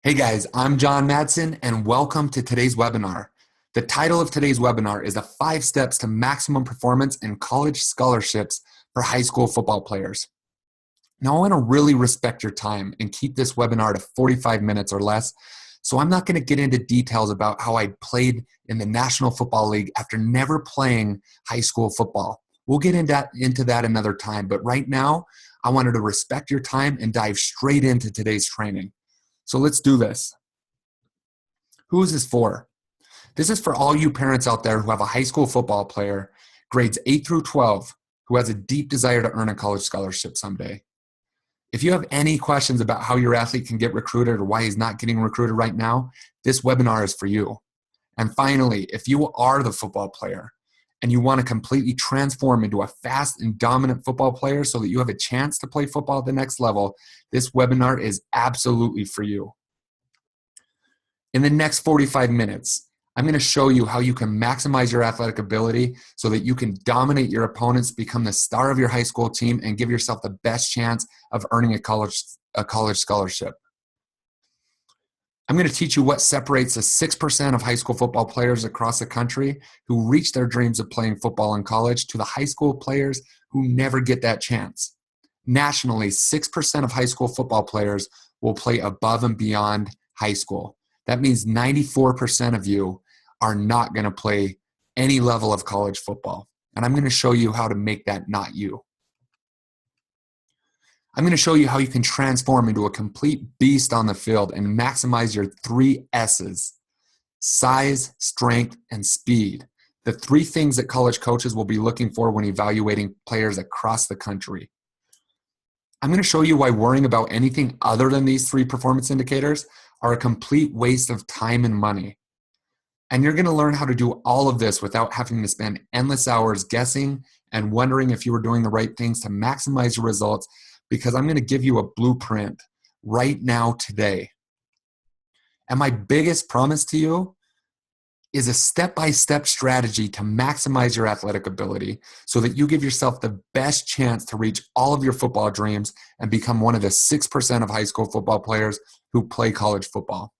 Hey guys, I'm John Madsen and welcome to today's webinar. The title of today's webinar is the 5 steps to maximum performance in college scholarships for high school football players. Now I want to really respect your time and keep this webinar to 45 minutes or less. So I'm not going to get into details about how I played in the National Football League after never playing high school football. We'll get into that another time, but right now I wanted to respect your time and dive straight into today's training. So let's do this. Who is this for? This is for all you parents out there who have a high school football player, grades 8 through 12, who has a deep desire to earn a college scholarship someday. If you have any questions about how your athlete can get recruited or why he's not getting recruited right now, this webinar is for you. And finally, if you are the football player and you want to completely transform into a fast and dominant football player so that you have a chance to play football at the next level, this webinar is absolutely for you. In the next 45 minutes, I'm going to show you how you can maximize your athletic ability so that you can dominate your opponents, become the star of your high school team, and give yourself the best chance of earning a college scholarship. I'm going to teach you what separates the 6% of high school football players across the country who reach their dreams of playing football in college to the high school players who never get that chance. Nationally, 6% of high school football players will play above and beyond high school. That means 94% of you are not going to play any level of college football. And I'm going to show you how to make that not you. I'm going to show you how you can transform into a complete beast on the field and maximize your 3 S's: size, strength, and speed. The 3 things that college coaches will be looking for when evaluating players across the country. I'm going to show you why worrying about anything other than these 3 performance indicators are a complete waste of time and money. And you're going to learn how to do all of this without having to spend endless hours guessing and wondering if you were doing the right things to maximize your results, because I'm going to give you a blueprint right now today. And my biggest promise to you is a step-by-step strategy to maximize your athletic ability so that you give yourself the best chance to reach all of your football dreams and become one of the 6% of high school football players who play college football.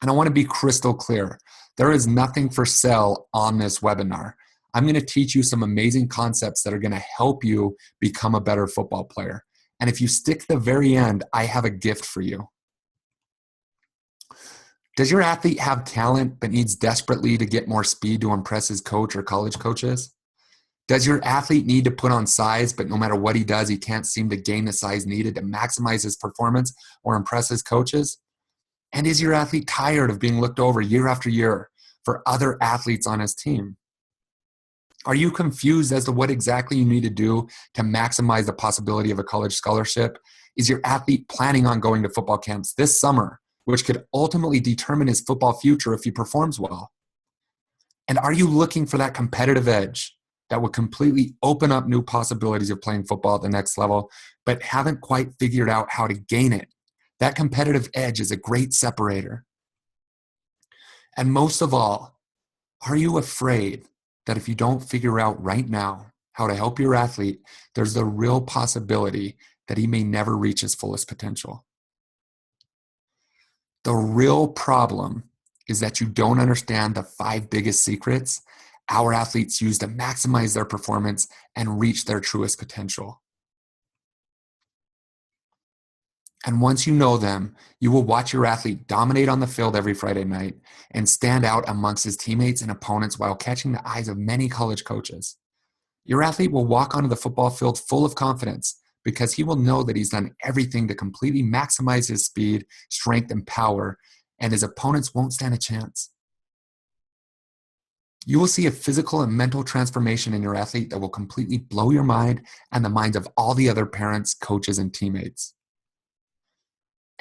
And I want to be crystal clear. There is nothing for sale on this webinar. I'm going to teach you some amazing concepts that are going to help you become a better football player. And if you stick to the very end, I have a gift for you. Does your athlete have talent but needs desperately to get more speed to impress his coach or college coaches? Does your athlete need to put on size, but no matter what he does, he can't seem to gain the size needed to maximize his performance or impress his coaches? And is your athlete tired of being looked over year after year for other athletes on his team? Are you confused as to what exactly you need to do to maximize the possibility of a college scholarship? Is your athlete planning on going to football camps this summer, which could ultimately determine his football future if he performs well? And are you looking for that competitive edge that would completely open up new possibilities of playing football at the next level, but haven't quite figured out how to gain it? That competitive edge is a great separator. And most of all, are you afraid that if you don't figure out right now how to help your athlete, there's the real possibility that he may never reach his fullest potential? The real problem is that you don't understand the 5 biggest secrets our athletes use to maximize their performance and reach their truest potential. And once you know them, you will watch your athlete dominate on the field every Friday night and stand out amongst his teammates and opponents while catching the eyes of many college coaches. Your athlete will walk onto the football field full of confidence because he will know that he's done everything to completely maximize his speed, strength, and power, and his opponents won't stand a chance. You will see a physical and mental transformation in your athlete that will completely blow your mind and the minds of all the other parents, coaches, and teammates.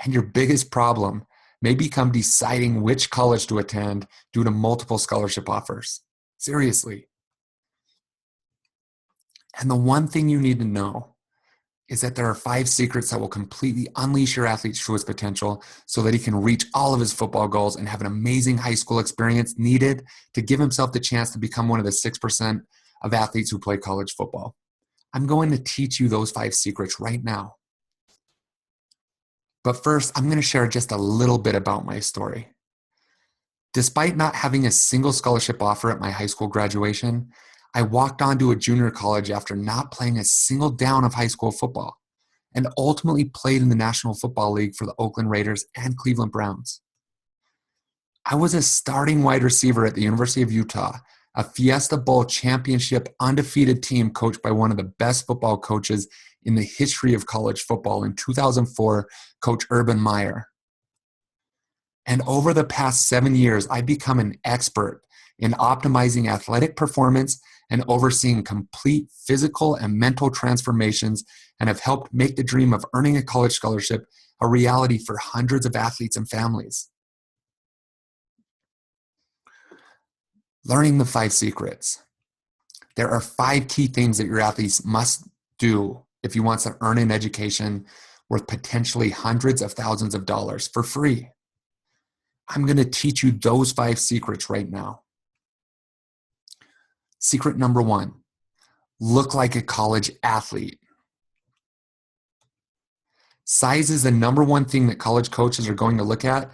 And your biggest problem may become deciding which college to attend due to multiple scholarship offers. Seriously. And the one thing you need to know is that there are 5 secrets that will completely unleash your athlete's truest potential so that he can reach all of his football goals and have an amazing high school experience needed to give himself the chance to become one of the 6% of athletes who play college football. I'm going to teach you those 5 secrets right now. But first, I'm going to share just a little bit about my story. Despite not having a single scholarship offer at my high school graduation, I walked on to a junior college after not playing a single down of high school football, and ultimately played in the National Football League for the Oakland Raiders and Cleveland Browns. I was a starting wide receiver at the University of Utah, a Fiesta Bowl championship undefeated team coached by one of the best football coaches in the history of college football in 2004, Coach Urban Meyer. And over the past 7 years, I've become an expert in optimizing athletic performance and overseeing complete physical and mental transformations, and have helped make the dream of earning a college scholarship a reality for hundreds of athletes and families. Learning the 5 secrets. There are 5 key things that your athletes must do if you want to earn an education worth potentially hundreds of thousands of dollars for free. I'm going to teach you those 5 secrets right now. Secret number 1, look like a college athlete. Size is the number 1 thing that college coaches are going to look at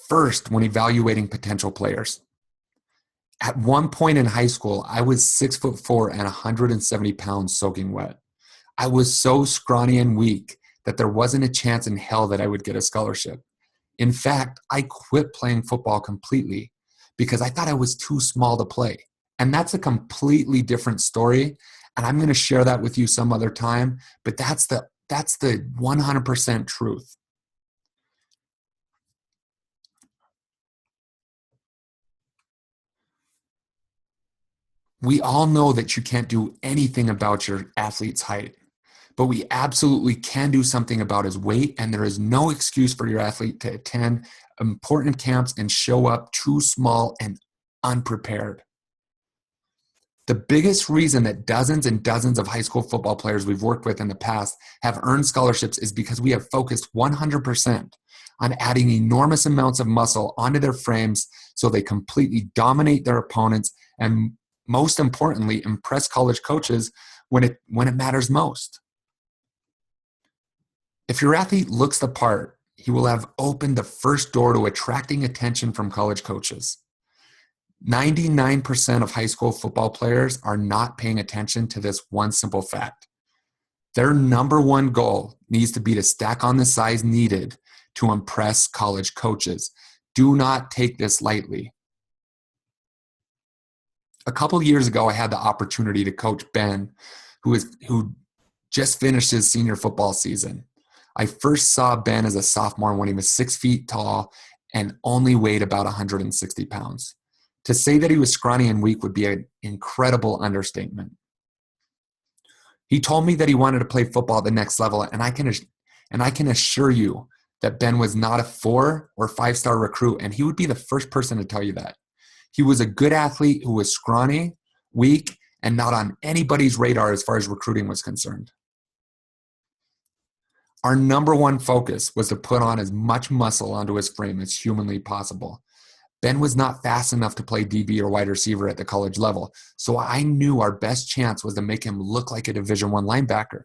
first when evaluating potential players. At one point in high school, I was 6'4" and 170 pounds soaking wet. I was so scrawny and weak that there wasn't a chance in hell that I would get a scholarship. In fact, I quit playing football completely because I thought I was too small to play. And that's a completely different story. And I'm going to share that with you some other time, but that's the 100% truth. We all know that you can't do anything about your athlete's height, but we absolutely can do something about his weight, and there is no excuse for your athlete to attend important camps and show up too small and unprepared. The biggest reason that dozens and dozens of high school football players we've worked with in the past have earned scholarships is because we have focused 100% on adding enormous amounts of muscle onto their frames so they completely dominate their opponents and, most importantly, impress college coaches when it matters most. If your athlete looks the part, he will have opened the first door to attracting attention from college coaches. 99% of high school football players are not paying attention to this one simple fact. Their number 1 goal needs to be to stack on the size needed to impress college coaches. Do not take this lightly. A couple years ago, I had the opportunity to coach Ben, who just finished his senior football season. I first saw Ben as a sophomore when he was 6 feet tall and only weighed about 160 pounds. To say that he was scrawny and weak would be an incredible understatement. He told me that he wanted to play football at the next level, and I can assure you that Ben was not a 4 or 5-star recruit, and he would be the first person to tell you that. He was a good athlete who was scrawny, weak, and not on anybody's radar as far as recruiting was concerned. Our number 1 focus was to put on as much muscle onto his frame as humanly possible. Ben was not fast enough to play DB or wide receiver at the college level, so I knew our best chance was to make him look like a Division I linebacker.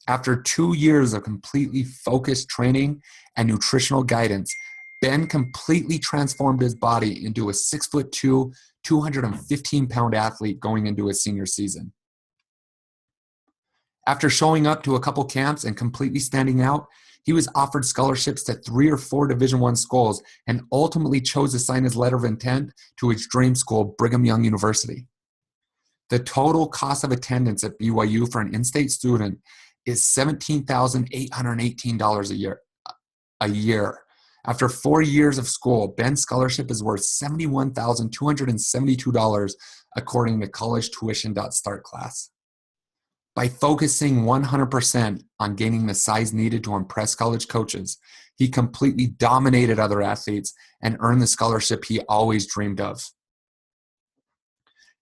After 2 years of completely focused training and nutritional guidance, Ben completely transformed his body into a 6'2", 215-pound athlete going into his senior season. After showing up to a couple camps and completely standing out, he was offered scholarships to 3 or 4 Division I schools and ultimately chose to sign his letter of intent to his dream school, Brigham Young University. The total cost of attendance at BYU for an in-state student is $17,818 a year. After 4 years of school, Ben's scholarship is worth $71,272 according to collegetuition.start class. By focusing 100% on gaining the size needed to impress college coaches, he completely dominated other athletes and earned the scholarship he always dreamed of.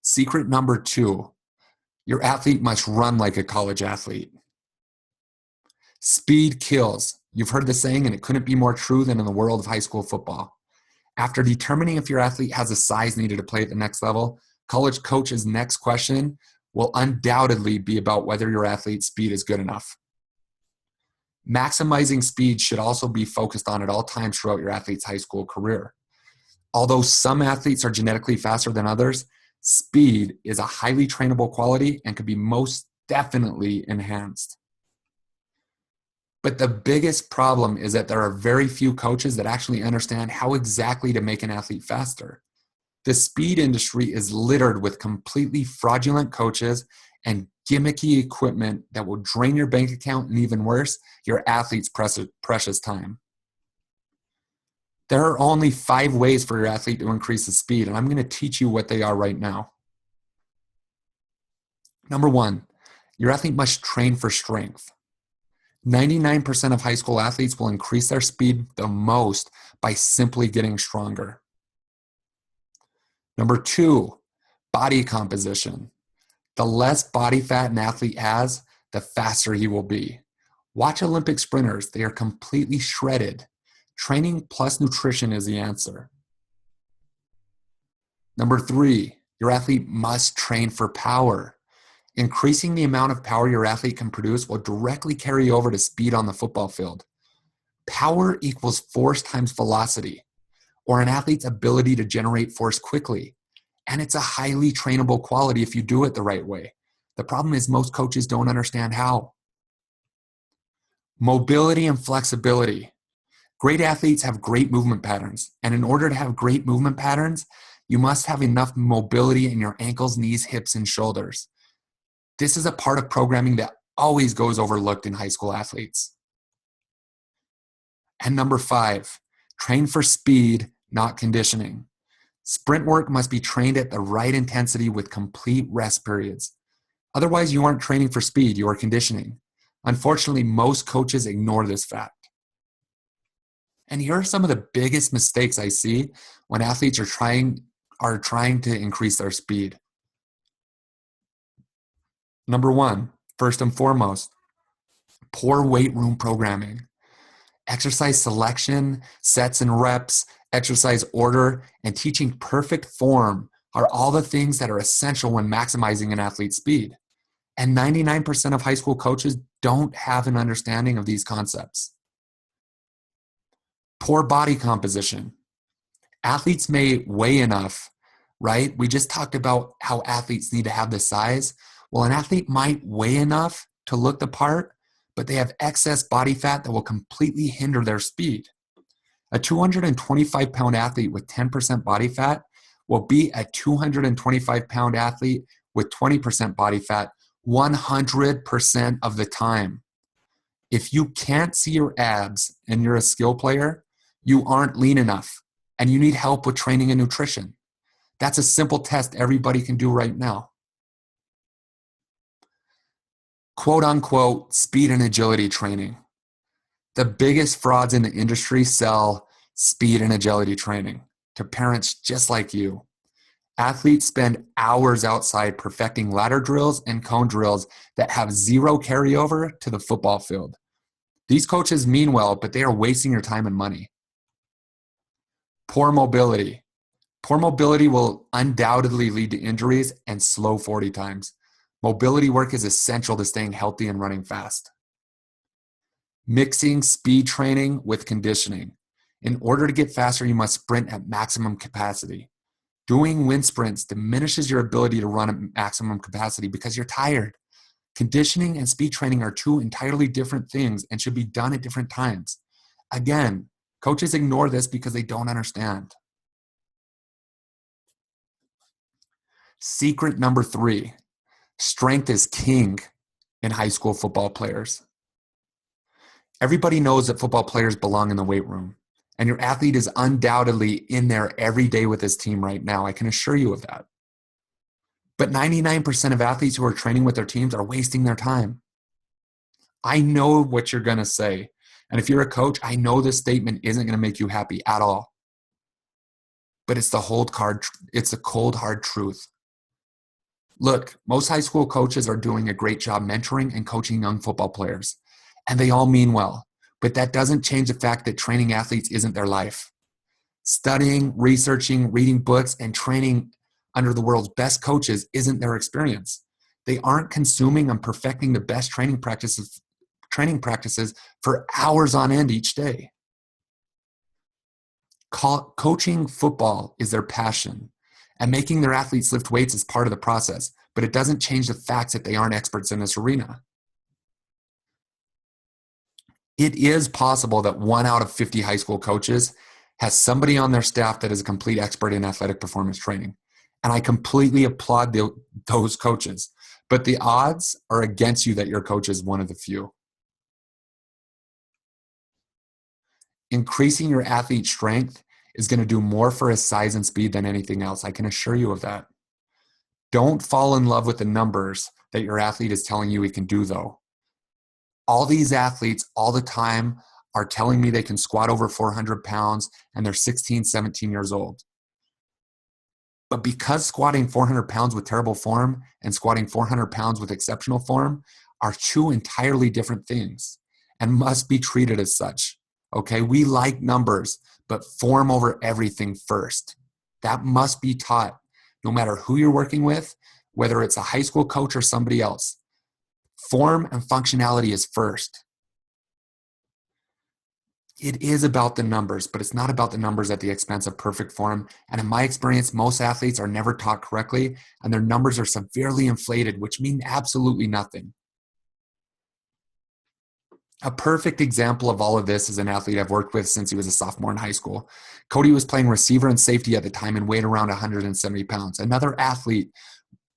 Secret number 2, your athlete must run like a college athlete. Speed kills. You've heard the saying, and it couldn't be more true than in the world of high school football. After determining if your athlete has the size needed to play at the next level, college coach's next question will undoubtedly be about whether your athlete's speed is good enough. Maximizing speed should also be focused on at all times throughout your athlete's high school career. Although some athletes are genetically faster than others, speed is a highly trainable quality and can be most definitely enhanced. But the biggest problem is that there are very few coaches that actually understand how exactly to make an athlete faster. The speed industry is littered with completely fraudulent coaches and gimmicky equipment that will drain your bank account and, even worse, your athlete's precious time. There are only 5 ways for your athlete to increase the speed, and I'm going to teach you what they are right now. Number 1, your athlete must train for strength. 99% of high school athletes will increase their speed the most by simply getting stronger. Number 2, body composition. The less body fat an athlete has, the faster he will be. Watch Olympic sprinters. They are completely shredded. Training plus nutrition is the answer. Number 3, your athlete must train for power. Increasing the amount of power your athlete can produce will directly carry over to speed on the football field. Power equals force times velocity, or an athlete's ability to generate force quickly. And it's a highly trainable quality if you do it the right way. The problem is most coaches don't understand how. Mobility and flexibility. Great athletes have great movement patterns. And in order to have great movement patterns, you must have enough mobility in your ankles, knees, hips, and shoulders. This is a part of programming that always goes overlooked in high school athletes. And number 5, train for speed, not conditioning. Sprint work must be trained at the right intensity with complete rest periods. Otherwise, you aren't training for speed, you are conditioning. Unfortunately, most coaches ignore this fact. And here are some of the biggest mistakes I see when athletes are trying to increase their speed. Number 1, first and foremost, poor weight room programming. Exercise selection, sets and reps, exercise order, and teaching perfect form are all the things that are essential when maximizing an athlete's speed. And 99% of high school coaches don't have an understanding of these concepts. Poor body composition. Athletes may weigh enough, right? We just talked about how athletes need to have the size. Well, an athlete might weigh enough to look the part, but they have excess body fat that will completely hinder their speed. A 225-pound athlete with 10% body fat will beat a 225-pound athlete with 20% body fat 100% of the time. If you can't see your abs and you're a skill player, you aren't lean enough and you need help with training and nutrition. That's a simple test everybody can do right now. Quote unquote, speed and agility training. The biggest frauds in the industry sell speed and agility training to parents just like you. Athletes spend hours outside perfecting ladder drills and cone drills that have zero carryover to the football field. These coaches mean well, but they are wasting your time and money. Poor mobility. Poor mobility will undoubtedly lead to injuries and slow 40 times. Mobility work is essential to staying healthy and running fast. Mixing speed training with conditioning. In order to get faster, you must sprint at maximum capacity. Doing wind sprints diminishes your ability to run at maximum capacity because you're tired. Conditioning and speed training are 2 entirely different things and should be done at different times. Again, coaches ignore this because they don't understand. Secret number 3, strength is king in high school football players. Everybody knows that football players belong in the weight room, and your athlete is undoubtedly in there every day with his team right now. I can assure you of that. But 99% of athletes who are training with their teams are wasting their time. I know what you're going to say. And if you're a coach, I know this statement isn't going to make you happy at all. But it's the cold, hard truth. Look, most high school coaches are doing a great job mentoring and coaching young football players, and they all mean well. But that doesn't change the fact that training athletes isn't their life. Studying, researching, reading books, and training under the world's best coaches isn't their experience. They aren't consuming and perfecting the best training practices training practices for hours on end each day. Coaching football is their passion, and making their athletes lift weights is part of the process, but it doesn't change the fact that they aren't experts in this arena. It is possible that 1 out of 50 high school coaches has somebody on their staff that is a complete expert in athletic performance training. And I completely applaud those coaches. But the odds are against you that your coach is one of the few. Increasing your athlete's strength is going to do more for his size and speed than anything else. I can assure you of that. Don't fall in love with the numbers that your athlete is telling you he can do, though. All these athletes all the time are telling me they can squat over 400 pounds and they're 16, 17 years old. But because squatting 400 pounds with terrible form and squatting 400 pounds with exceptional form are two entirely different things and must be treated as such. Okay, we like numbers, but form over everything first. That must be taught no matter who you're working with, whether it's a high school coach or somebody else. Form and functionality is first. It is about the numbers, but it's not about the numbers at the expense of perfect form. And in my experience, most athletes are never taught correctly, and their numbers are severely inflated, which mean absolutely nothing. A perfect example of all of this is an athlete I've worked with since he was a sophomore in high school. Cody was playing receiver and safety at the time and weighed around 170 pounds. Another athlete,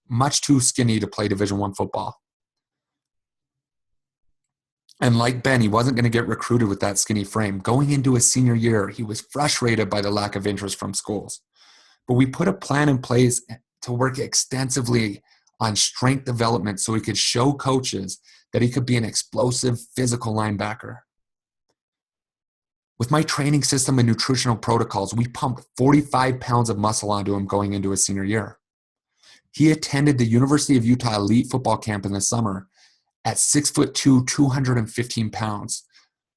much too skinny to play Division I football. And like Ben, he wasn't going to get recruited with that skinny frame. Going into his senior year, he was frustrated by the lack of interest from schools. But we put a plan in place to work extensively on strength development so he could show coaches that he could be an explosive physical linebacker. With my training system and nutritional protocols, we pumped 45 pounds of muscle onto him going into his senior year. He attended the University of Utah Elite Football Camp in the summer at 6'2", 215 pounds.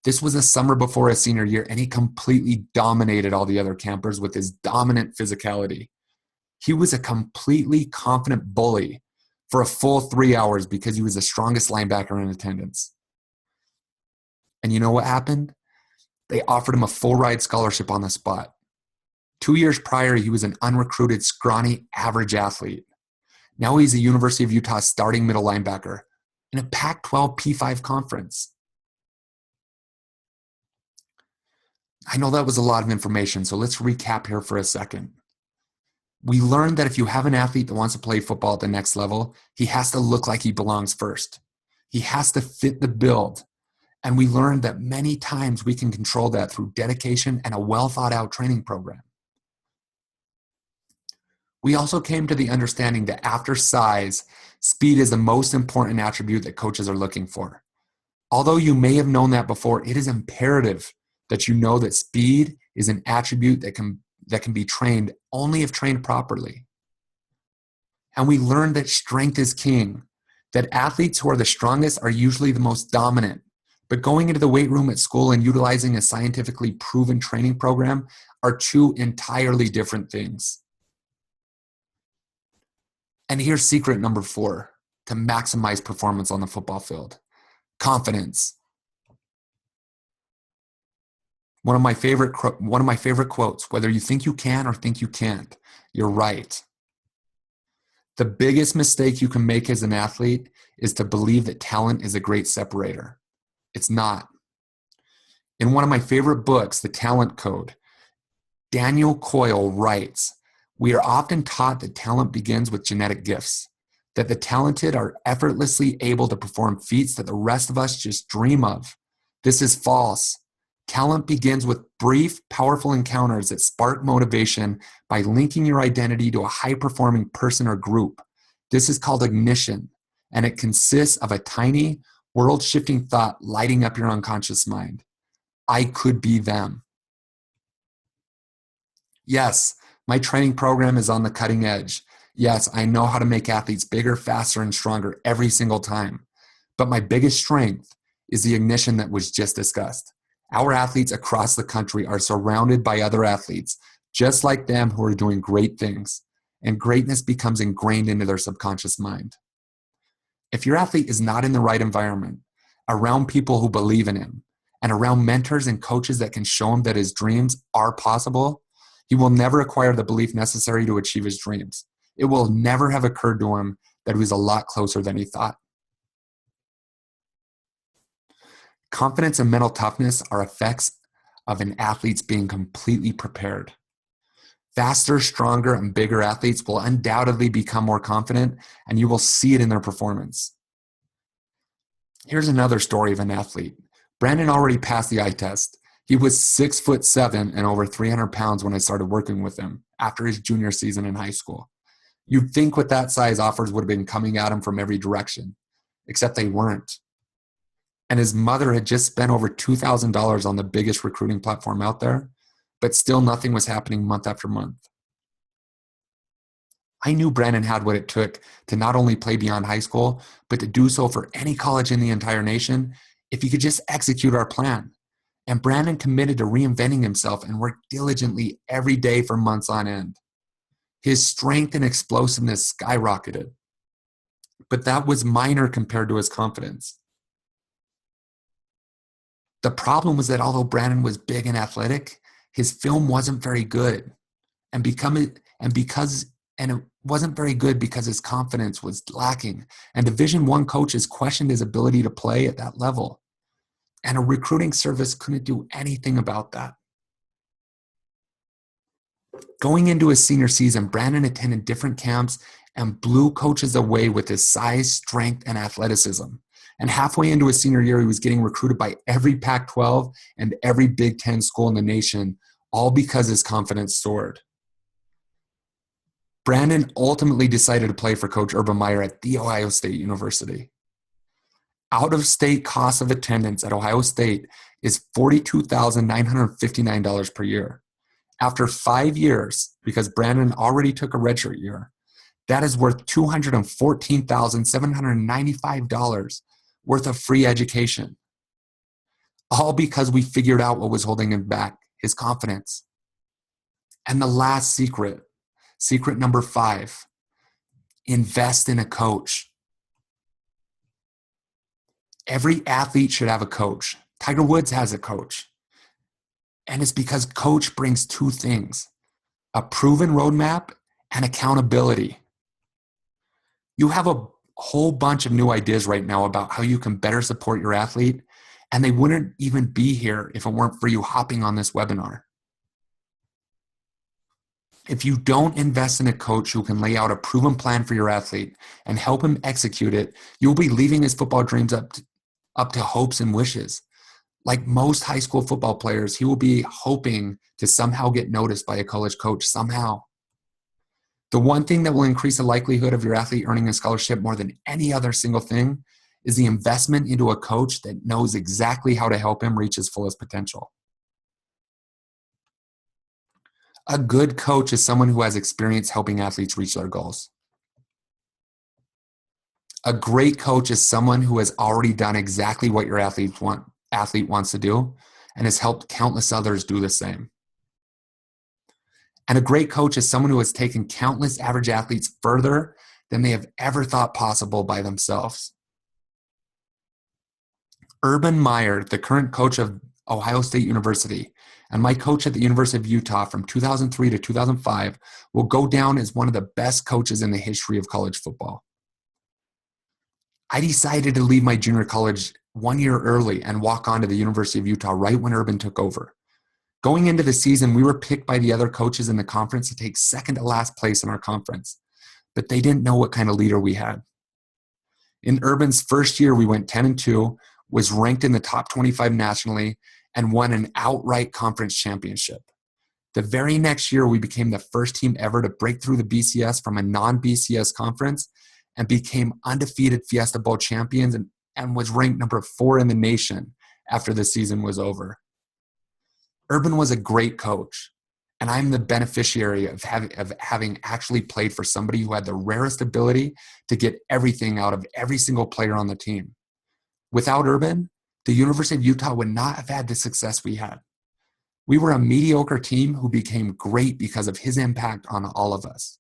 This was the summer before his senior year, and he completely dominated all the other campers with his dominant physicality. He was a completely confident bully for a full 3 hours because he was the strongest linebacker in attendance. And you know what happened? They offered him a full ride scholarship on the spot. 2 years prior, he was an unrecruited, scrawny, average athlete. Now he's a University of Utah starting middle linebacker in a Pac-12 P5 conference. I know that was a lot of information, so let's recap here for a second. We learned that if you have an athlete that wants to play football at the next level, he has to look like he belongs first. He has to fit the build. And we learned that many times we can control that through dedication and a well thought out training program. We also came to the understanding that after size, speed is the most important attribute that coaches are looking for. Although you may have known that before, it is imperative that you know that speed is an attribute that can be trained only if trained properly. And we learned that strength is king, that athletes who are the strongest are usually the most dominant. But going into the weight room at school and utilizing a scientifically proven training program are two entirely different things. And here's secret number 4 to maximize performance on the football field: confidence. One of my favorite quotes: whether you think you can or think you can't, you're right. The biggest mistake you can make as an athlete is to believe that talent is a great separator. It's not. In one of my favorite books, The Talent Code, Daniel Coyle writes, "We are often taught that talent begins with genetic gifts, that the talented are effortlessly able to perform feats that the rest of us just dream of. This is false. Talent begins with brief, powerful encounters that spark motivation by linking your identity to a high-performing person or group. This is called ignition, and it consists of a tiny, world-shifting thought lighting up your unconscious mind. I could be them." Yes, my training program is on the cutting edge. Yes, I know how to make athletes bigger, faster, and stronger every single time. But my biggest strength is the ignition that was just discussed. Our athletes across the country are surrounded by other athletes, just like them, who are doing great things, and greatness becomes ingrained into their subconscious mind. If your athlete is not in the right environment, around people who believe in him, and around mentors and coaches that can show him that his dreams are possible, he will never acquire the belief necessary to achieve his dreams. It will never have occurred to him that he was a lot closer than he thought. Confidence and mental toughness are effects of an athlete's being completely prepared. Faster, stronger, and bigger athletes will undoubtedly become more confident, and you will see it in their performance. Here's another story of an athlete. Brandon already passed the eye test. He was 6'7" and over 300 pounds when I started working with him after his junior season in high school. You'd think with that size, offers would have been coming at him from every direction, except they weren't. And his mother had just spent over $2,000 on the biggest recruiting platform out there, but still nothing was happening month after month. I knew Brandon had what it took to not only play beyond high school, but to do so for any college in the entire nation if he could just execute our plan. And Brandon committed to reinventing himself and worked diligently every day for months on end. His strength and explosiveness skyrocketed, but that was minor compared to his confidence. The problem was that although Brandon was big and athletic, his film wasn't very good. And it wasn't very good because his confidence was lacking. And Division I coaches questioned his ability to play at that level. And a recruiting service couldn't do anything about that. Going into his senior season, Brandon attended different camps and blew coaches away with his size, strength, and athleticism. And halfway into his senior year, he was getting recruited by every Pac-12 and every Big Ten school in the nation, all because his confidence soared. Brandon ultimately decided to play for Coach Urban Meyer at The Ohio State University. Out-of-state cost of attendance at Ohio State is $42,959 per year. After 5 years, because Brandon already took a redshirt year, that is worth $214,795 worth of free education. All because we figured out what was holding him back, his confidence. And the last secret number 5, invest in a coach. Every athlete should have a coach. Tiger Woods has a coach. And it's because coach brings 2 things, a proven roadmap and accountability. You have a whole bunch of new ideas right now about how you can better support your athlete, and they wouldn't even be here if it weren't for you hopping on this webinar. If you don't invest in a coach who can lay out a proven plan for your athlete and help him execute it, you'll be leaving his football dreams up to hopes and wishes. Like most high school football players, he will be hoping to somehow get noticed by a college coach somehow. The one thing that will increase the likelihood of your athlete earning a scholarship more than any other single thing is the investment into a coach that knows exactly how to help him reach his fullest potential. A good coach is someone who has experience helping athletes reach their goals. A great coach is someone who has already done exactly what your athlete wants to do and has helped countless others do the same. And a great coach is someone who has taken countless average athletes further than they have ever thought possible by themselves. Urban Meyer, the current coach of Ohio State University, and my coach at the University of Utah from 2003 to 2005, will go down as one of the best coaches in the history of college football. I decided to leave my junior college 1 year early and walk on to the University of Utah right when Urban took over. Going into the season, we were picked by the other coaches in the conference to take second to last place in our conference, but they didn't know what kind of leader we had. In Urban's first year, we went 10-2, was ranked in the top 25 nationally, and won an outright conference championship. The very next year, we became the first team ever to break through the BCS from a non-BCS conference and became undefeated Fiesta Bowl champions and was ranked number 4 in the nation after the season was over. Urban was a great coach, and I'm the beneficiary of having actually played for somebody who had the rarest ability to get everything out of every single player on the team. Without Urban, the University of Utah would not have had the success we had. We were a mediocre team who became great because of his impact on all of us.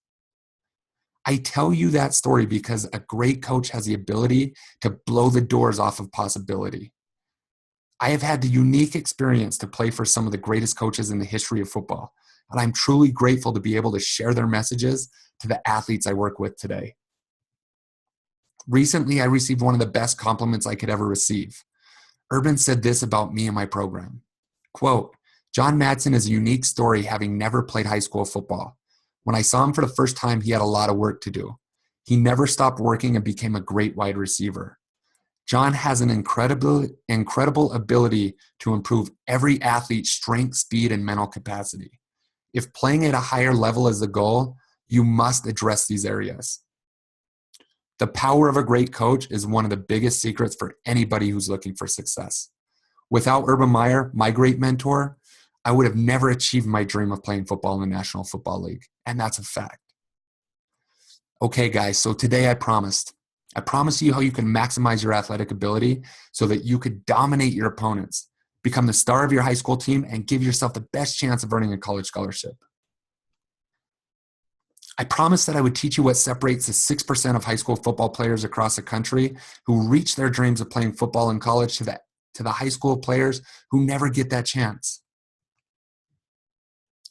I tell you that story because a great coach has the ability to blow the doors off of possibility. I have had the unique experience to play for some of the greatest coaches in the history of football, and I'm truly grateful to be able to share their messages to the athletes I work with today. Recently, I received one of the best compliments I could ever receive. Urban said this about me and my program. Quote, John Madsen is a unique story having never played high school football. When I saw him for the first time, he had a lot of work to do. He never stopped working and became a great wide receiver. John has an incredible ability to improve every athlete's strength, speed, and mental capacity. If playing at a higher level is the goal, you must address these areas. The power of a great coach is one of the biggest secrets for anybody who's looking for success. Without Urban Meyer, my great mentor, I would have never achieved my dream of playing football in the National Football League, and that's a fact. Okay, guys, so today I promised you how you can maximize your athletic ability so that you could dominate your opponents, become the star of your high school team, and give yourself the best chance of earning a college scholarship. I promised that I would teach you what separates the 6% of high school football players across the country who reach their dreams of playing football in college to the high school players who never get that chance.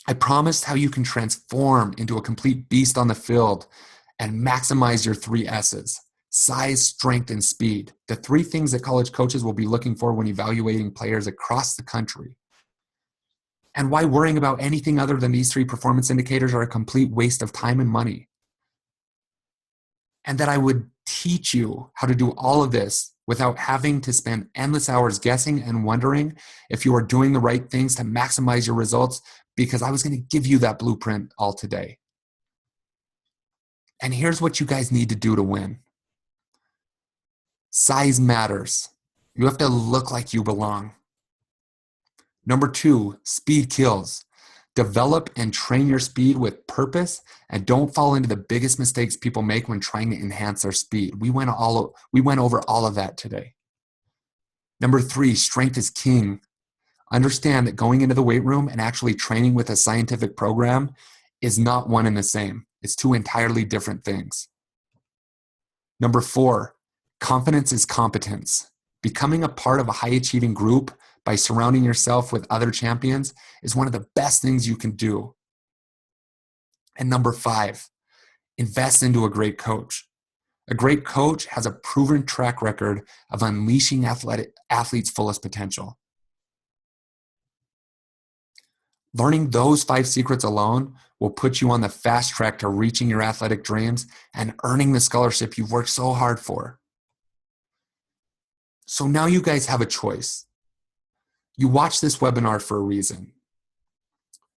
I promised how you can transform into a complete beast on the field and maximize your 3 S's: size, strength, and speed. The 3 things that college coaches will be looking for when evaluating players across the country. And why worrying about anything other than these 3 performance indicators are a complete waste of time and money. And that I would teach you how to do all of this without having to spend endless hours guessing and wondering if you are doing the right things to maximize your results, because I was going to give you that blueprint all today. And here's what you guys need to do to win. Size matters. You have to look like you belong. Number 2, speed kills. Develop and train your speed with purpose, and don't fall into the biggest mistakes people make when trying to enhance their speed. We went over all of that today. Number 3, strength is king. Understand that going into the weight room and actually training with a scientific program is not one and the same. It's 2 entirely different things. Number 4, confidence is competence. Becoming a part of a high-achieving group by surrounding yourself with other champions is one of the best things you can do. And number 5, invest into a great coach. A great coach has a proven track record of unleashing athletes' fullest potential. Learning those 5 secrets alone will put you on the fast track to reaching your athletic dreams and earning the scholarship you've worked so hard for. So now you guys have a choice. You watch this webinar for a reason.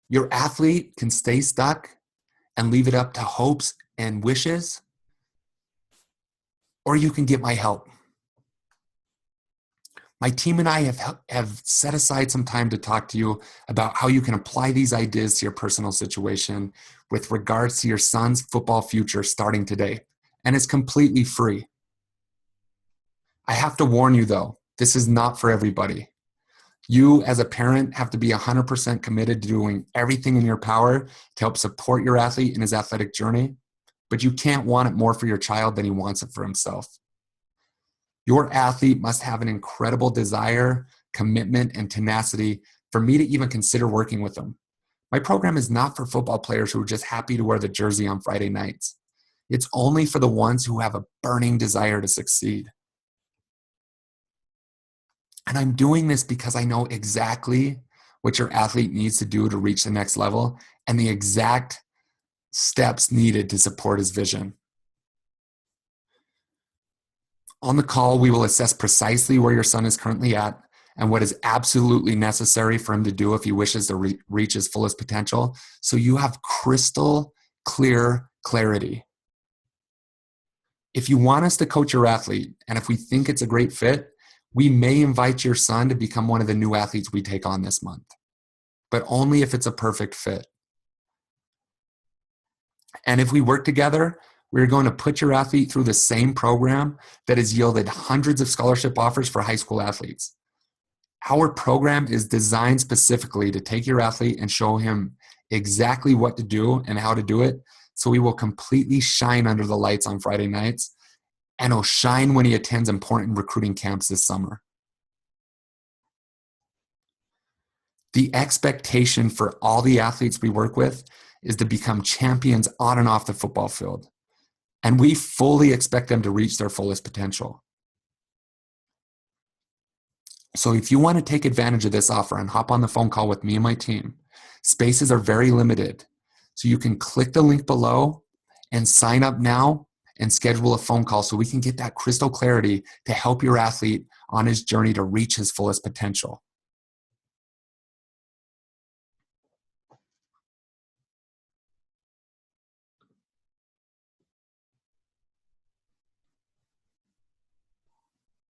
Your athlete can stay stuck and leave it up to hopes and wishes, or you can get my help. My team and I have set aside some time to talk to you about how you can apply these ideas to your personal situation with regards to your son's football future starting today. And it's completely free. I have to warn you though, this is not for everybody. You as a parent have to be 100% committed to doing everything in your power to help support your athlete in his athletic journey, but you can't want it more for your child than he wants it for himself. Your athlete must have an incredible desire, commitment, and tenacity for me to even consider working with them. My program is not for football players who are just happy to wear the jersey on Friday nights. It's only for the ones who have a burning desire to succeed. And I'm doing this because I know exactly what your athlete needs to do to reach the next level and the exact steps needed to support his vision. On the call, we will assess precisely where your son is currently at and what is absolutely necessary for him to do if he wishes to reach his fullest potential, so you have crystal clear clarity. If you want us to coach your athlete, and if we think it's a great fit, we may invite your son to become one of the new athletes we take on this month, but only if it's a perfect fit. And if we work together, we're going to put your athlete through the same program that has yielded hundreds of scholarship offers for high school athletes. Our program is designed specifically to take your athlete and show him exactly what to do and how to do it so he will completely shine under the lights on Friday nights, and he'll shine when he attends important recruiting camps this summer. The expectation for all the athletes we work with is to become champions on and off the football field, and we fully expect them to reach their fullest potential. So if you want to take advantage of this offer and hop on the phone call with me and my team, spaces are very limited. So you can click the link below and sign up now and schedule a phone call so we can get that crystal clarity to help your athlete on his journey to reach his fullest potential.